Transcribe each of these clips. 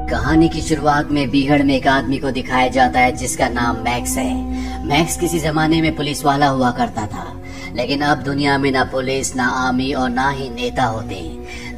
कहानी की शुरुआत में बीहड़ में एक आदमी को दिखाया जाता है जिसका नाम मैक्स है। मैक्स किसी जमाने में पुलिस वाला हुआ करता था, लेकिन अब दुनिया में ना पुलिस, ना आर्मी और ना ही नेता होते।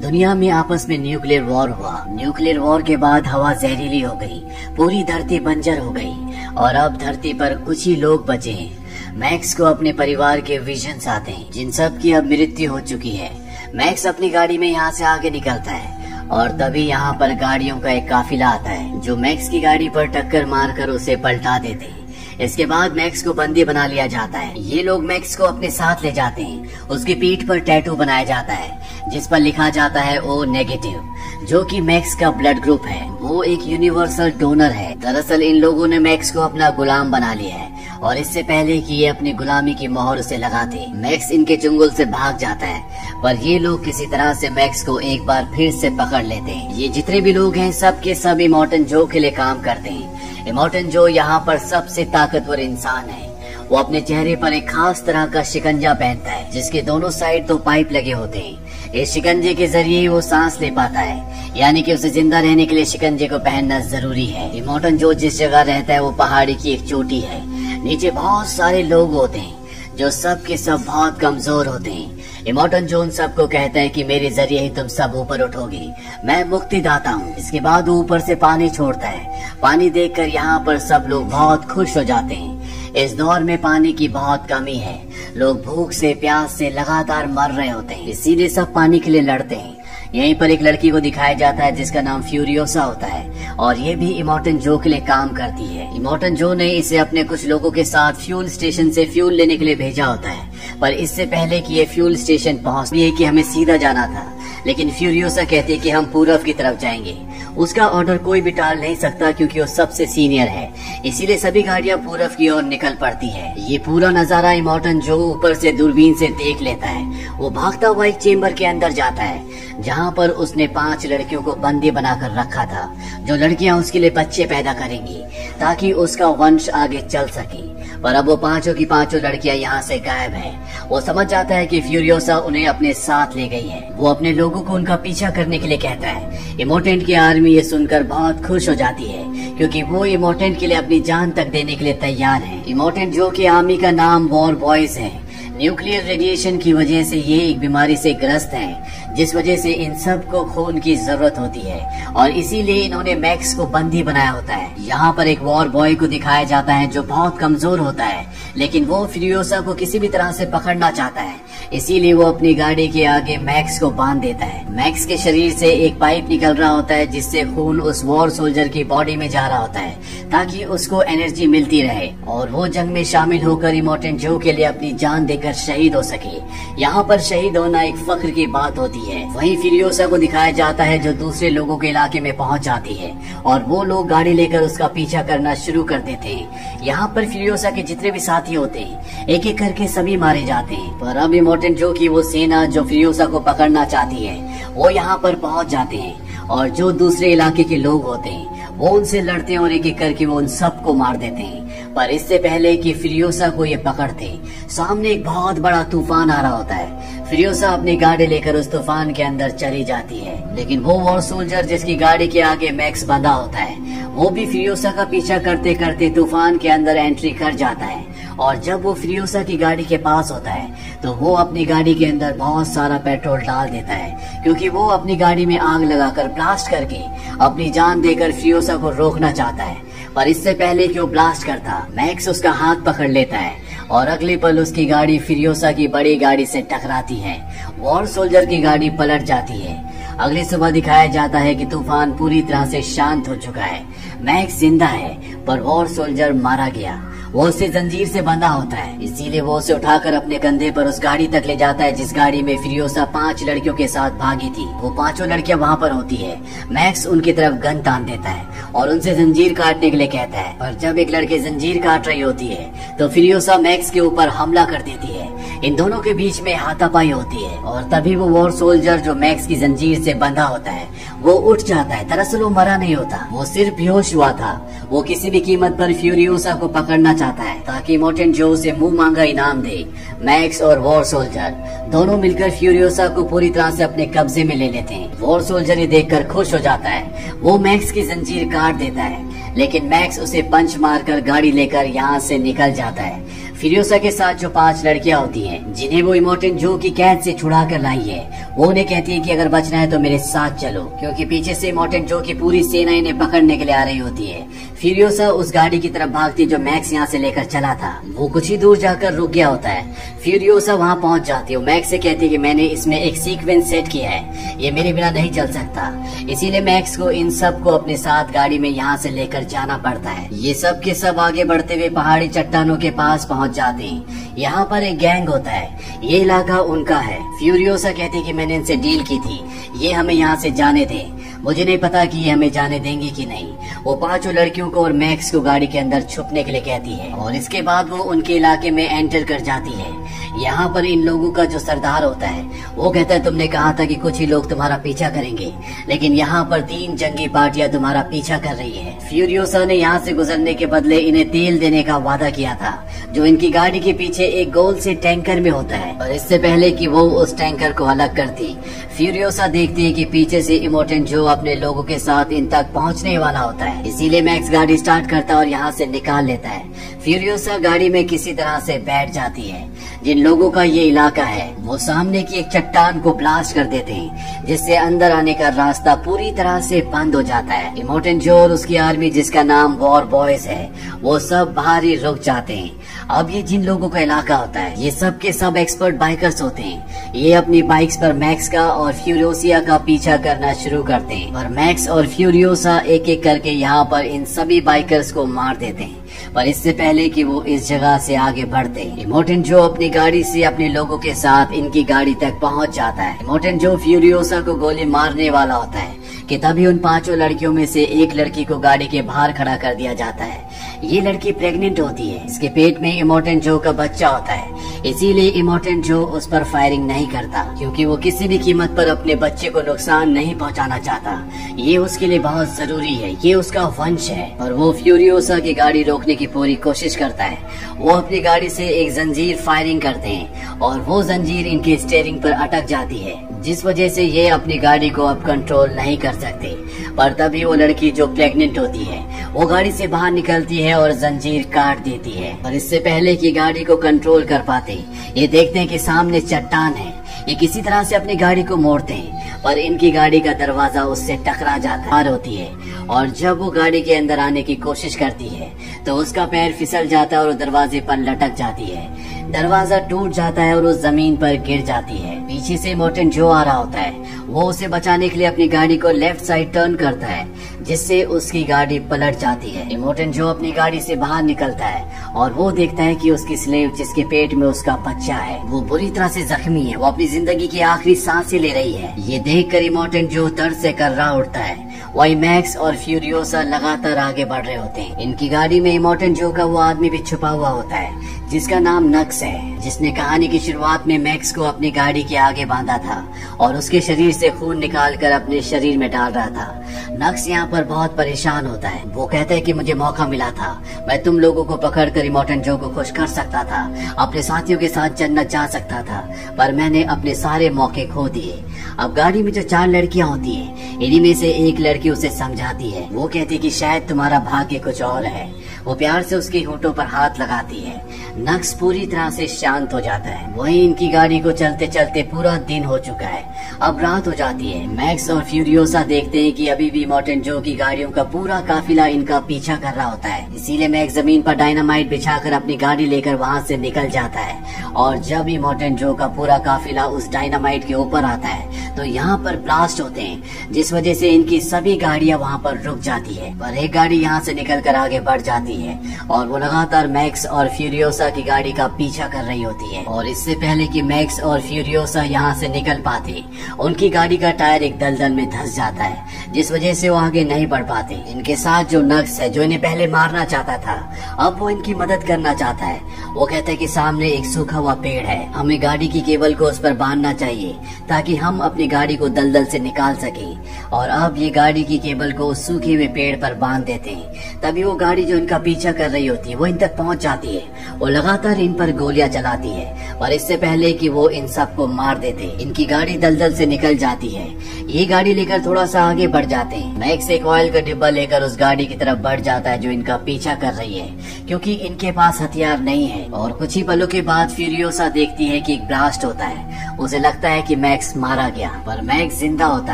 दुनिया में आपस में न्यूक्लियर वॉर हुआ। न्यूक्लियर वॉर के बाद हवा जहरीली हो गई, पूरी धरती बंजर हो गई और अब धरती पर कुछ ही लोग बचे हैं। मैक्स को अपने परिवार के विजन्स आते हैं, जिन सब की अब मृत्यु हो चुकी है। मैक्स अपनी गाड़ी में यहाँ से आगे निकलता है और तभी यहाँ पर गाड़ियों का एक काफिला आता है जो मैक्स की गाड़ी पर टक्कर मारकर उसे पलटा देते हैं। इसके बाद मैक्स को बंदी बना लिया जाता है। ये लोग मैक्स को अपने साथ ले जाते हैं। उसकी पीठ पर टैटू बनाया जाता है जिस पर लिखा जाता है O नेगेटिव, जो कि मैक्स का ब्लड ग्रुप है। वो एक यूनिवर्सल डोनर है। दरअसल इन लोगों ने मैक्स को अपना गुलाम बना लिया है और इससे पहले कि ये अपनी गुलामी की मोहर उसे लगाते, मैक्स इनके चुंगल से भाग जाता है, पर ये लोग किसी तरह से मैक्स को एक बार फिर से पकड़ लेते हैं। ये जितने भी लोग हैं सब के सब इमॉर्टन जो के लिए काम करते हैं। इमॉर्टन जो यहाँ पर सबसे ताकतवर इंसान है। वो अपने चेहरे पर एक खास तरह का शिकंजा पहनता है जिसके दोनों साइड 2 पाइप लगे होते हैं। इस शिकंजे के जरिए वो सांस ले पाता है, यानी कि उसे जिंदा रहने के लिए शिकंजे को पहनना जरूरी है। इमॉर्टन जो जिस जगह रहता है वो पहाड़ी की एक चोटी है। नीचे बहुत सारे लोग होते हैं जो सब के सब बहुत कमजोर होते हैं। इमॉर्टन जो उन सबको कहता है कि मेरे जरिए ही तुम सब ऊपर उठोगे, मैं मुक्तिदाता हूँ। इसके बाद वो ऊपर से पानी छोड़ता है। पानी देखकर यहाँ पर सब लोग बहुत खुश हो जाते हैं। इस दौर में पानी की बहुत कमी है। लोग भूख से, प्यास से लगातार मर रहे होते हैं, इसीलिए सब पानी के लिए लड़ते हैं। यहीं पर एक लड़की को दिखाया जाता है जिसका नाम फ्यूरियोसा होता है और ये भी इमॉर्टन जो के लिए काम करती है। इमॉर्टन जो ने इसे अपने कुछ लोगों के साथ फ्यूल स्टेशन से फ्यूल लेने के लिए भेजा होता है, पर इससे पहले कि ये फ्यूल स्टेशन पहुंचे कि हमें सीधा जाना था, लेकिन फ्यूरियोसा कहती है कि हम पूरब की तरफ जाएंगे। उसका ऑर्डर कोई भी टाल नहीं सकता क्योंकि वो सबसे सीनियर है, इसीलिए सभी गाड़ियां पूरब की ओर निकल पड़ती है। ये पूरा नजारा इमॉर्टन जो ऊपर से दूरबीन से देख लेता है। वो भागता हुआ एक चेम्बर के अंदर जाता है जहाँ पर उसने 5 लड़कियों को बंदी बनाकर रखा था, जो लड़कियां उसके लिए बच्चे पैदा करेंगी ताकि उसका वंश आगे चल सके। पर अब वो 5 की 5 लड़कियां यहाँ से गायब हैं। वो समझ जाता है कि फ्यूरियोसा उन्हें अपने साथ ले गई है। वो अपने लोगों को उनका पीछा करने के लिए कहता है। इमोर्टेंट की आर्मी ये सुनकर बहुत खुश हो जाती है क्योंकि वो इमोर्टेंट के लिए अपनी जान तक देने के लिए तैयार है। इमोर्टेंट जो की आर्मी का नाम वॉर बॉयज है। न्यूक्लियर रेडिएशन की वजह से ये एक बीमारी से ग्रस्त हैं, जिस वजह से इन सब को खून की जरूरत होती है और इसीलिए इन्होंने मैक्स को बंदी बनाया होता है। यहाँ पर एक वॉर बॉय को दिखाया जाता है जो बहुत कमजोर होता है, लेकिन वो फ्यूरियोसा को किसी भी तरह से पकड़ना चाहता है, इसीलिए वो अपनी गाड़ी के आगे मैक्स को बांध देता है। मैक्स के शरीर से एक पाइप निकल रहा होता है जिससे खून उस वॉर सोल्जर की बॉडी में जा रहा होता है ताकि उसको एनर्जी मिलती रहे और वो जंग में शामिल होकर इमॉर्टेंट जो के लिए अपनी जान देकर शहीद हो सके। यहाँ पर शहीद होना एक फख्र की बात होती है। वहीं फ्यूरियोसा को दिखाया जाता है जो दूसरे लोगों के इलाके में पहुँच जाती है और वो लोग गाड़ी लेकर उसका पीछा करना शुरू कर देते हैं। यहाँ पर फ्यूरियोसा के जितने भी साथी होते हैं एक एक करके सभी मारे जाते हैं, पर अब इमॉर्टेंट जो की वो सेना जो फ्यूरियोसा को पकड़ना चाहती है वो यहाँ पर पहुँच जाते हैं और जो दूसरे इलाके के लोग होते हैं वो उनसे लड़ते हैं और एक एक करके वो उन सबको मार देते हैं। पर इससे पहले कि फ्यूरियोसा को ये पकड़ते, सामने एक बहुत बड़ा तूफान आ रहा होता है। फ्यूरियोसा अपनी गाड़ी लेकर उस तूफान के अंदर चली जाती है, लेकिन वो वॉर सोल्जर जिसकी गाड़ी के आगे मैक्स बंधा होता है वो भी फ्यूरियोसा का पीछा करते करते तूफान के अंदर एंट्री कर जाता है और जब वो फ्यूरियोसा की गाड़ी के पास होता है तो वो अपनी गाड़ी के अंदर बहुत सारा पेट्रोल डाल देता है क्योंकि वो अपनी गाड़ी में आग लगाकर ब्लास्ट करके अपनी जान देकर फ्यूरियोसा को रोकना चाहता है। पर इससे पहले कि वो ब्लास्ट करता, मैक्स उसका हाथ पकड़ लेता है और अगले पल उसकी गाड़ी फ्यूरियोसा की बड़ी गाड़ी से टकराती है। वॉर सोल्जर की गाड़ी पलट जाती है। अगली सुबह दिखाया जाता है कि तूफान पूरी तरह से शांत हो चुका है। मैक्स जिंदा है पर वॉर सोल्जर मारा गया। वो उसे जंजीर से बंधा होता है, इसीलिए वो उसे उठाकर अपने कंधे पर उस गाड़ी तक ले जाता है जिस गाड़ी में फ्यूरियोसा 5 लड़कियों के साथ भागी थी। वो 5 लड़कियां वहाँ पर होती है। मैक्स उनकी तरफ गन तान देता है और उनसे जंजीर काटने के लिए कहता है, पर जब एक लड़की जंजीर काट रही होती है तो फ्यूरियोसा मैक्स के ऊपर हमला कर देती है। इन दोनों के बीच में हाथापाई होती है और तभी वो वॉर सोल्जर जो मैक्स की जंजीर से बंधा होता है वो उठ जाता है। दरअसल वो मरा नहीं होता, वो सिर्फ बेहोश हुआ था। वो किसी भी कीमत पर फ्यूरियोसा को पकड़ना चाहता है ताकि इमोर्टेंट जो उसे मुंह मांगा इनाम दे। मैक्स और वॉर सोल्जर दोनों मिलकर फ्यूरियोसा को पूरी तरह से अपने कब्जे में ले लेते हैं। वॉर सोल्जर ये देखकर खुश हो जाता है। वो मैक्स की जंजीर काट देता है, लेकिन मैक्स उसे पंच मारकर गाड़ी लेकर यहाँ से निकल जाता है। फ्यूरियोसा के साथ जो 5 लड़कियां होती हैं जिन्हें वो इमोर्टेंट जो की कैद से छुड़ा कर लाई है, वो उन्हें कहती है कि अगर बचना है तो मेरे साथ चलो, क्योंकि पीछे से इमोर्टेंट जो की पूरी सेना इन्हें पकड़ने के लिए आ रही होती है। फ्यूरियोसा उस गाड़ी की तरफ भागती जो मैक्स यहाँ से लेकर चला था। वो कुछ ही दूर जाकर रुक गया होता है। फ्यूरियोसा वहाँ पहुँच जाती है। मैक्स से कहती है कि मैंने इसमें एक सीक्वेंस सेट किया है, ये मेरे बिना नहीं चल सकता, इसीलिए मैक्स को इन सब को अपने साथ गाड़ी में यहाँ से लेकर जाना पड़ता है। ये सब के सब आगे बढ़ते हुए पहाड़ी चट्टानों के पास पहुँच जाते हैं। यहाँ पर एक गैंग होता है, ये इलाका उनका है। फ्यूरियोसा कहती है कि मैंने इनसे डील की थी, ये हमें यहाँ से जाने दें। मुझे नहीं पता कि ये हमें जाने देंगी कि नहीं। वो 5 लड़कियों को और मैक्स को गाड़ी के अंदर छुपने के लिए कहती है और इसके बाद वो उनके इलाके में एंटर कर जाती है। यहाँ पर इन लोगों का जो सरदार होता है वो कहता है तुमने कहा था कि कुछ ही लोग तुम्हारा पीछा करेंगे, लेकिन यहाँ पर 3 जंगी पार्टियां तुम्हारा पीछा कर रही है। फ्यूरियोसा ने यहाँ से गुजरने के बदले इन्हें तेल देने का वादा किया था, जो इनकी गाड़ी के पीछे एक गोल से टैंकर में होता है। और इससे पहले कि वो उस टैंकर को अलग करती, फ्यूरियोसा देखती है कि पीछे से इमोर्टेंट जो अपने लोगों के साथ इन तक पहुंचने वाला होता है। इसीलिए मैक्स गाड़ी स्टार्ट करता है और यहाँ से निकाल लेता है। फ्यूरियोसा गाड़ी में किसी तरह से बैठ जाती है। जिन लोगों का ये इलाका है वो सामने की एक चट्टान को ब्लास्ट कर देते हैं, जिससे अंदर आने का रास्ता पूरी तरह से बंद हो जाता है। इमोर्टेंट जो और उसकी आर्मी, जिसका नाम वॉर बॉयज है, वो सब बाहर ही रुक जाते हैं। अब ये जिन लोगों का इलाका होता है ये सब के सब एक्सपर्ट बाइकर्स होते हैं। ये अपनी बाइक्स पर मैक्स का और फ्यूरियोसा का पीछा करना शुरू करते हैं और मैक्स और फ्यूरियोसा एक एक करके यहाँ पर इन सभी बाइकर्स को मार देते हैं। पर इससे पहले कि वो इस जगह से आगे बढ़ते, इमोर्टेंट जो अपनी गाड़ी से अपने लोगों के साथ इनकी गाड़ी तक पहुंच जाता है। इमोर्टेंट जो फ्यूरियोसा को गोली मारने वाला होता है कि तभी उन 5 लड़कियों में से एक लड़की को गाड़ी के बाहर खड़ा कर दिया जाता है। ये लड़की प्रेग्नेंट होती है, इसके पेट में इमोर्टेंट जो का बच्चा होता है। इसीलिए इमोर्टेंट जो उस पर फायरिंग नहीं करता, क्योंकि वो किसी भी कीमत पर अपने बच्चे को नुकसान नहीं पहुंचाना चाहता। ये उसके लिए बहुत जरूरी है, ये उसका वंश है। और वो फ्यूरियोसा की गाड़ी रोकने की पूरी कोशिश करता है। वो अपनी गाड़ी से एक जंजीर फायरिंग करते हैं और वो जंजीर इनके स्टीयरिंग पर अटक जाती है, जिस वजह से ये अपनी गाड़ी को अब कंट्रोल नहीं कर सकते। पर तभी वो लड़की जो प्रेग्नेंट होती है वो गाड़ी से बाहर निकलती है और जंजीर काट देती है। और इससे पहले कि गाड़ी को कंट्रोल कर पाते ये देखते हैं कि सामने चट्टान है। ये किसी तरह से अपनी गाड़ी को मोड़ते हैं, पर इनकी गाड़ी का दरवाजा उससे टकरा जाता होती है। और जब वो गाड़ी के अंदर आने की कोशिश करती है तो उसका पैर फिसल जाता है और दरवाजे पर लटक जाती है। दरवाजा टूट जाता है और वो जमीन पर गिर जाती है। पीछे से इमोर्टेंट जो आ रहा होता है वो उसे बचाने के लिए अपनी गाड़ी को लेफ्ट साइड टर्न करता है, जिससे उसकी गाड़ी पलट जाती है। इमोर्टेंट जो अपनी गाड़ी से बाहर निकलता है और वो देखता है कि उसकी स्लेव, जिसके पेट में उसका बच्चा है, वो बुरी तरह से जख्मी है। वो अपनी जिंदगी की आखिरी सांसें ले रही है। ये देखकर इमोर्टेंट जो दर्द से कर्रा उठता है। वही मैक्स और फ्यूरियोसा लगातार आगे बढ़ रहे होते हैं। इनकी गाड़ी में इमोर्टेंट जो का वो आदमी भी छुपा हुआ होता है, जिसका नाम नक्स है, जिसने कहानी की शुरुआत में मैक्स को अपनी गाड़ी के आगे बांधा था और उसके शरीर से खून निकालकर अपने शरीर में डाल रहा था। नक्स यहाँ पर बहुत परेशान होता है। वो कहता है कि मुझे मौका मिला था, मैं तुम लोगों को पकड़कर इमोर्टेंट जो को खुश कर सकता था, अपने साथियों के साथ जन्नत जा सकता था, पर मैंने अपने सारे मौके खो दिए। अब गाड़ी में जो 4 लड़कियां होती हैं, इन्हीं में से एक लड़की उसे समझाती है। वो कहती है कि शायद तुम्हारा भाग्य कुछ और है। वो प्यार से उसके होंठों पर हाथ लगाती है। नक्स पूरी तरह से शांत हो जाता है। वहीं इनकी गाड़ी को चलते चलते पूरा दिन हो चुका है। अब रात हो जाती है। मैक्स और फ्यूरियोसा देखते हैं कि अभी भी इमोर्टेंट जो की गाड़ियों का पूरा काफिला इनका पीछा कर रहा होता है। इसीलिए मैक्स जमीन पर डायनामाइट बिछाकर अपनी गाड़ी लेकर वहाँ से निकल जाता है। और जब इमोर्टेंट जो का पूरा काफिला उस डायनामाइट के ऊपर आता है तो यहाँ पर ब्लास्ट होते हैं, जिस वजह से इनकी सभी गाड़ियाँ वहाँ पर रुक जाती है। पर एक गाड़ी यहाँ से निकल कर आगे बढ़ जाती है और वो लगातार मैक्स और फ्यूरियोसा फ्यूरियोसा की गाड़ी का पीछा कर रही होती है। और इससे पहले कि मैक्स और फ्यूरियोसा यहाँ से निकल पाते, उनकी गाड़ी का टायर एक दलदल में धंस जाता है, जिस वजह से वो आगे नहीं बढ़ पाते। इनके साथ जो नक्स है, जो इन्हें पहले मारना चाहता था, अब वो इनकी मदद करना चाहता है। वो कहता है कि सामने एक सूखा हुआ पेड़ है, हमें गाड़ी की केबल को उस पर बांधना चाहिए ताकि हम अपनी गाड़ी को दलदल से निकाल सकें। और अब ये गाड़ी की केबल को उस सूखे हुए पेड़ पर बांध देते हैं। तभी वो गाड़ी जो इनका पीछा कर रही होती है वो इन तक पहुंच जाती है। वो लगातार इन पर गोलियां चलाती है और इससे पहले कि वो इन सबको मार देते, इनकी गाड़ी दलदल से निकल जाती है। ये गाड़ी लेकर थोड़ा सा आगे बढ़ जाते हैं। मैक्स एक ऑयल का डिब्बा लेकर उस गाड़ी की तरफ बढ़ जाता है जो इनका पीछा कर रही है, क्योंकि इनके पास हथियार नहीं है। और कुछ ही पलों के बाद फ्यूरियोसा देखती है कि एक ब्लास्ट होता है। उसे लगता है कि मैक्स मारा गया, पर मैक्स जिंदा होता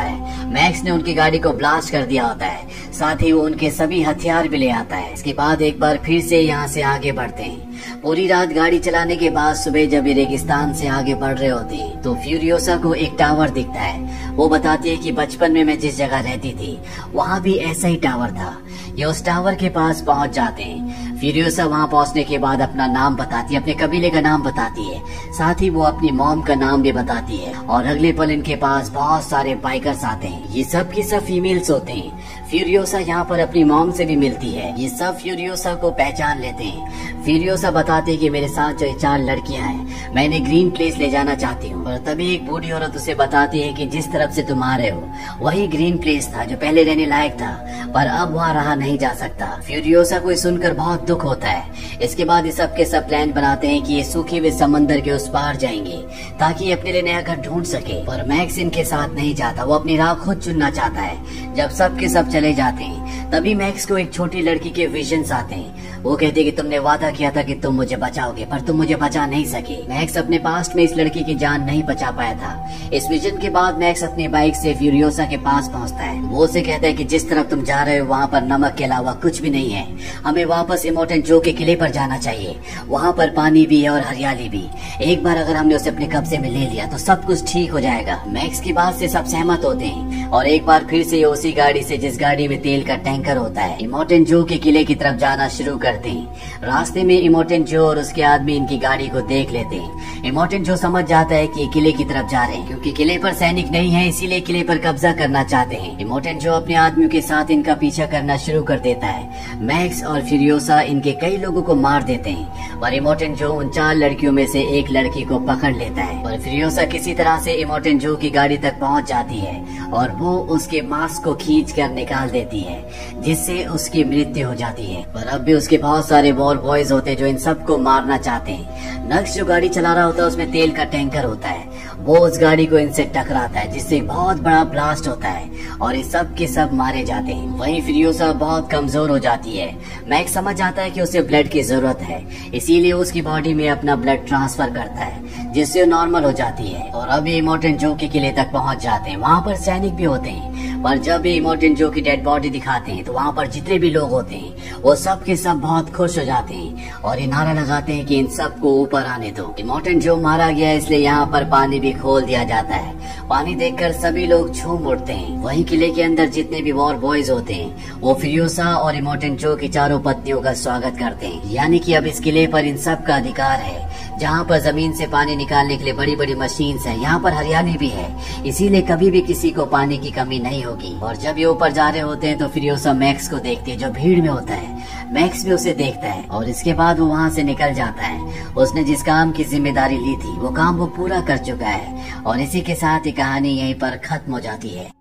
है। मैक्स ने उनकी गाड़ी को ब्लास्ट कर दिया होता है, साथ ही वो उनके सभी हथियार भी ले आता है। इसके बाद एक बार फिर से यहाँ से आगे बढ़ते हैं। पूरी रात गाड़ी चलाने के बाद सुबह जब ये रेगिस्तान से आगे बढ़ रहे होते हैं तो फ्यूरियोसा को एक टावर दिखता है। वो बताती है कि बचपन में मैं जिस जगह रहती थी वहाँ भी ऐसा ही टावर था। ये उस टावर के पास पहुँच जाते हैं। फ्यूरियोसा वहाँ पहुँचने के बाद अपना नाम बताती है, अपने कबीले का नाम बताती है, साथ ही वो अपनी मॉम का नाम भी बताती है। और अगले पल इनके पास बहुत सारे बाइकर्स आते हैं। ये सब की सब फीमेल्स होते हैं। फ्यूरियोसा यहाँ पर अपनी मॉम से भी मिलती है। ये सब फ्यूरियोसा को पहचान लेते हैं। फ्यूरियोसा बताते हैं कि मेरे साथ जो 4 लड़कियां हैं, मैं इन्हें ग्रीन प्लेस ले जाना चाहती हूँ। और तभी एक बूढ़ी औरत उसे बताती है कि जिस तरफ से तुम आ रहे हो वही ग्रीन प्लेस था जो पहले रहने लायक था, पर अब वहाँ रहा नहीं जा सकता। फ्यूरियोसा को सुनकर बहुत दुख होता है। इसके बाद ये सब के सब प्लान बनाते हैं कि ये सूखे हुए समंदर के उस पार जाएंगे ताकि अपने लिए नया घर ढूंढ सके। पर मैक्स इनके साथ नहीं जाता, वो अपनी राह खुद चुनना चाहता है। जब सब के सब चले जाते हैं तभी मैक्स को एक छोटी लड़की के विजन्स आते हैं। वो कहते हैं कि तुमने वादा किया था कि तुम मुझे बचाओगे, पर तुम मुझे बचा नहीं सके। मैक्स अपने पास्ट में इस लड़की की जान नहीं बचा पाया था। इस विजन के बाद मैक्स अपनी बाइक से फ्यूरियोसा के पास पहुंचता है। वो उसे कहता है कि जिस तरफ तुम जा रहे हो वहाँ पर नमक के अलावा कुछ भी नहीं है। हमें वापस इमोर्टन जो के किले पर जाना चाहिए। वहाँ पर पानी भी है और हरियाली भी। एक बार अगर हमने उसे अपने कब्जे में ले लिया तो सब कुछ ठीक हो जाएगा। मैक्स की बात से सब सहमत होते हैं और एक बार फिर से उसी गाड़ी से, जिस गाड़ी में तेल का टैंकर होता है, इमोर्टन जो के किले की तरफ जाना शुरू करते हैं। रास्ते में इमोर्टन जो और उसके आदमी इनकी गाड़ी को देख लेते हैं। इमोर्टन जो समझ जाता है कि किले की तरफ जा रहे हैं, क्योंकि किले पर सैनिक नहीं है, इसीलिए किले पर कब्जा करना चाहते हैं। इमोर्टन जो अपने आदमियों के साथ इनका पीछा करना शुरू कर देता है। मैक्स और फ्यूरियोसा इनके कई लोगों को मार देते हैं और इमोर्टन जो उन 4 लड़कियों में से एक लड़की को पकड़ लेता है। और फ्यूरियोसा किसी तरह से इमोर्टन जो की गाड़ी तक पहुंच जाती है और वो उसके मास्क को खींच कर निकाल देती है, जिससे उसकी मृत्यु हो जाती है। पर अब भी उसके बहुत सारे वॉर बॉयज होते हैं जो इन सबको मारना चाहते हैं। नक्स जो गाड़ी चला रहा होता है उसमें तेल का टैंकर होता है। वो उस गाड़ी को इनसे टकराता है, जिससे एक बहुत बड़ा ब्लास्ट होता है और ये सब के सब मारे जाते हैं। वहीं फ्यूरियोसा बहुत कमजोर हो जाती है। मैक्स समझ जाता है कि उसे ब्लड की जरूरत है, इसीलिए उसकी बॉडी में अपना ब्लड ट्रांसफर करता है, जिससे वो नॉर्मल हो जाती है। और अब ये इमोर्टन जो के किले तक पहुंच जाते हैं। वहाँ पर सैनिक भी होते हैं, पर जब ये इमोर्टन जो की डेड बॉडी दिखाते हैं तो वहाँ पर जितने भी लोग होते हैं वो सब के सब बहुत खुश हो जाते हैं और ये नारा लगाते हैं कि इन सबको ऊपर आने दो। इमोर्टन जो मारा गया है, इसलिए यहाँ पर पानी भी खोल दिया जाता है। पानी देखकर सभी लोग झूम उठते हैं। वहीं किले के अंदर जितने भी वॉर बॉयज होते हैं वो फ्यूरियोसा और इमोर्टन जो की चारों पत्नियों का स्वागत करते हैं। यानी कि अब इस किले पर इन सब का अधिकार है। जहाँ पर जमीन से पानी निकालने के लिए बड़ी बड़ी मशीन्स हैं, यहाँ पर हरियाली भी है, इसीलिए कभी भी किसी को पानी की कमी नहीं होगी। और जब ये ऊपर जा रहे होते हैं तो फ्यूरियोसा मैक्स को देखती है जो भीड़ में होता है। मैक्स भी उसे देखता है और इसके बाद वो वहाँ से निकल जाता है। उसने जिस काम की जिम्मेदारी ली थी वो काम वो पूरा कर चुका है। और इसी के साथ ही कहानी यहीं पर खत्म हो जाती है।